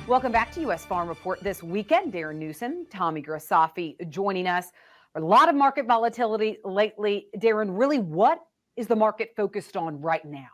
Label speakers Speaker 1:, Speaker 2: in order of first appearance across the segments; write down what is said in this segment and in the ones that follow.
Speaker 1: Welcome back to U.S. Farm Report this weekend. Darren Newsom, Tommy Grasafi joining us. A lot of market volatility lately. Darren, really, what is the market focused on right now?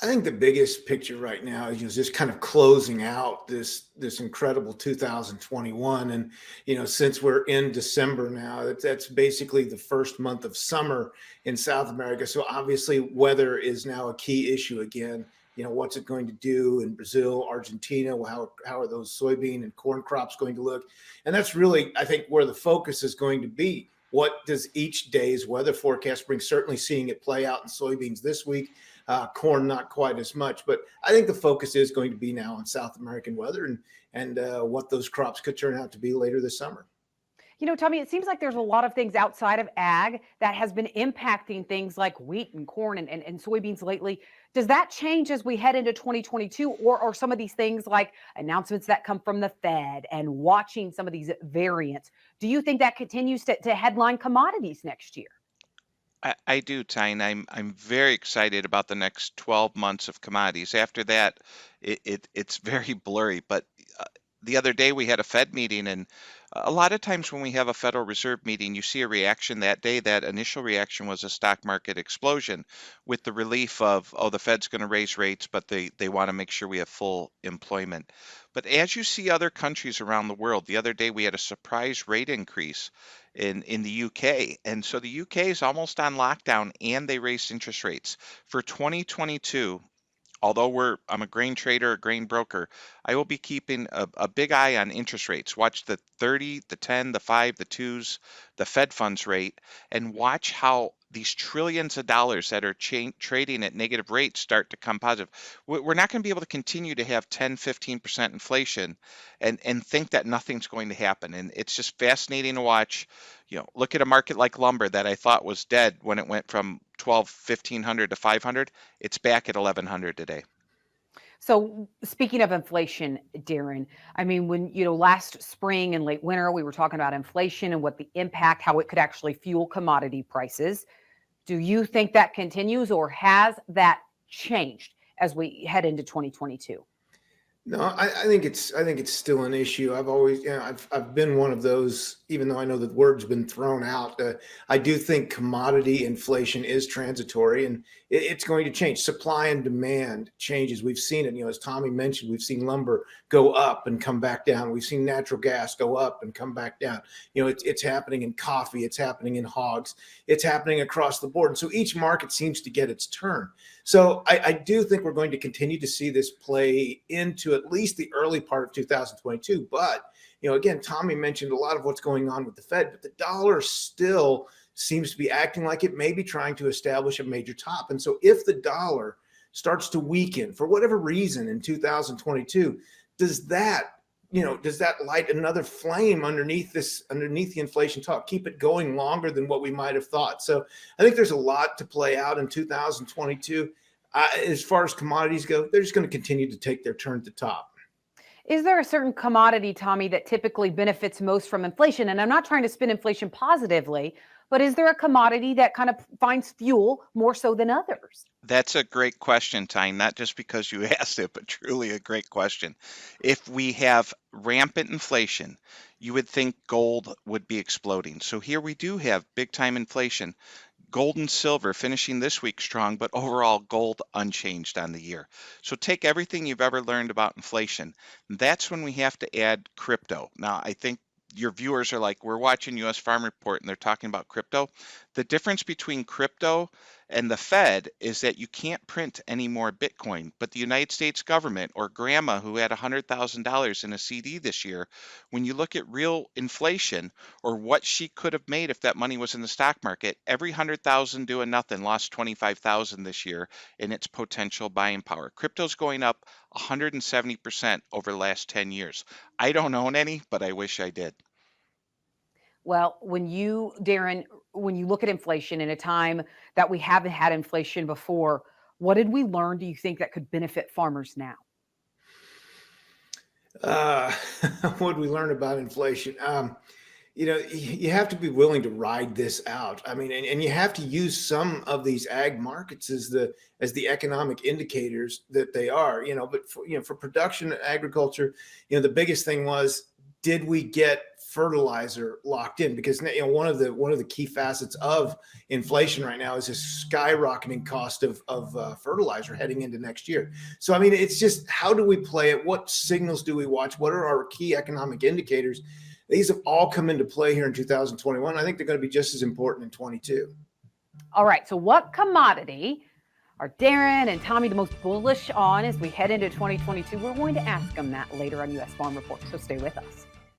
Speaker 2: I think the biggest picture right now is just kind of closing out this incredible 2021, and since we're in December now, that's basically the first month of summer in South America. So obviously, weather is now a key issue again. What's it going to do in Brazil, Argentina? How are those soybean and corn crops going to look? And that's really, I think, where the focus is going to be. What does each day's weather forecast bring? Certainly seeing it play out in soybeans this week. Corn, not quite as much, but I think the focus is going to be now on South American weather and what those crops could turn out to be later this summer.
Speaker 1: Tommy, it seems like there's a lot of things outside of ag that has been impacting things like wheat and corn and soybeans lately. Does that change as we head into 2022, or some of these things like announcements that come from the Fed and watching some of these variants? Do you think that continues to headline commodities next year?
Speaker 3: I do, Tyne. I'm very excited about the next 12 months of commodities. After that, it's very blurry. But the other day we had a Fed meeting, and a lot of times when we have a Federal Reserve meeting, you see a reaction that day. That initial reaction was a stock market explosion with the relief of, oh, the Fed's going to raise rates, but they want to make sure we have full employment. But as you see other countries around the world, the other day we had a surprise rate increase in the UK. And so the UK is almost on lockdown and they raised interest rates. For 2022, although I'm a grain trader, a grain broker, I will be keeping a big eye on interest rates. Watch the 30, the 10, the 5, the 2s, the Fed funds rate, and watch how these trillions of dollars that are trading at negative rates start to come positive. We're not going to be able to continue to have 10, 15% inflation and think that nothing's going to happen. And it's just fascinating to watch. Look at a market like lumber that I thought was dead when it went from 1,500 to 500. It's back at 1,100 today.
Speaker 1: So speaking of inflation, Darren, I mean, when, last spring and late winter, we were talking about inflation and what the impact, how it could actually fuel commodity prices. Do you think that continues, or has that changed as we head into 2022?
Speaker 2: No, I think it's still an issue. I've always, I've been one of those, even though I know the word's been thrown out. I do think commodity inflation is transitory, and it's going to change. Supply and demand changes. We've seen it. As Tommy mentioned, we've seen lumber go up and come back down. We've seen natural gas go up and come back down. It's happening in coffee. It's happening in hogs. It's happening across the board. And so each market seems to get its turn. So I do think we're going to continue to see this play into at least the early part of 2022. But, again, Tommy mentioned a lot of what's going on with the Fed, but the dollar still seems to be acting like it may be trying to establish a major top. And so if the dollar starts to weaken for whatever reason in 2022, does that light another flame underneath the inflation talk, keep it going longer than what we might have thought? So I think there's a lot to play out in 2022. As far as commodities go, they're just going to continue to take their turn at the top.
Speaker 1: Is there a certain commodity, Tommy, that typically benefits most from inflation? And I'm not trying to spin inflation positively, but is there a commodity that kind of finds fuel more so than others?
Speaker 3: That's a great question, Tyne, not just because you asked it, but truly a great question. If we have rampant inflation, you would think gold would be exploding. So here we do have big time inflation. Gold and silver finishing this week strong, but overall gold unchanged on the year. So take everything you've ever learned about inflation. That's when we have to add crypto. Now, I think your viewers are like, we're watching US Farm Report and they're talking about crypto. The difference between crypto and the Fed is that you can't print any more Bitcoin, but the United States government, or grandma who had $100,000 in a CD this year, when you look at real inflation or what she could have made if that money was in the stock market, every 100,000 doing nothing lost 25,000 this year in its potential buying power. Crypto's going up 170% over the last 10 years. I don't own any, but I wish I did.
Speaker 1: Well, Darren, when you look at inflation in a time that we haven't had inflation before, what did we learn, do you think, that could benefit farmers now?
Speaker 2: Uh, what did we learn about inflation? you have to be willing to ride this out. I mean, and you have to use some of these ag markets as the economic indicators that they are, but for production agriculture, the biggest thing was, did we get fertilizer locked in? Because one of the key facets of inflation right now is a skyrocketing cost of fertilizer heading into next year. So I mean, it's just, how do we play it? What signals do we watch? What are our key economic indicators? These have all come into play here in 2021. I think they're going to be just as important in 22.
Speaker 1: All right. So what commodity are Darren and Tommy the most bullish on as we head into 2022? We're going to ask them that later on US Farm Report. So stay with us.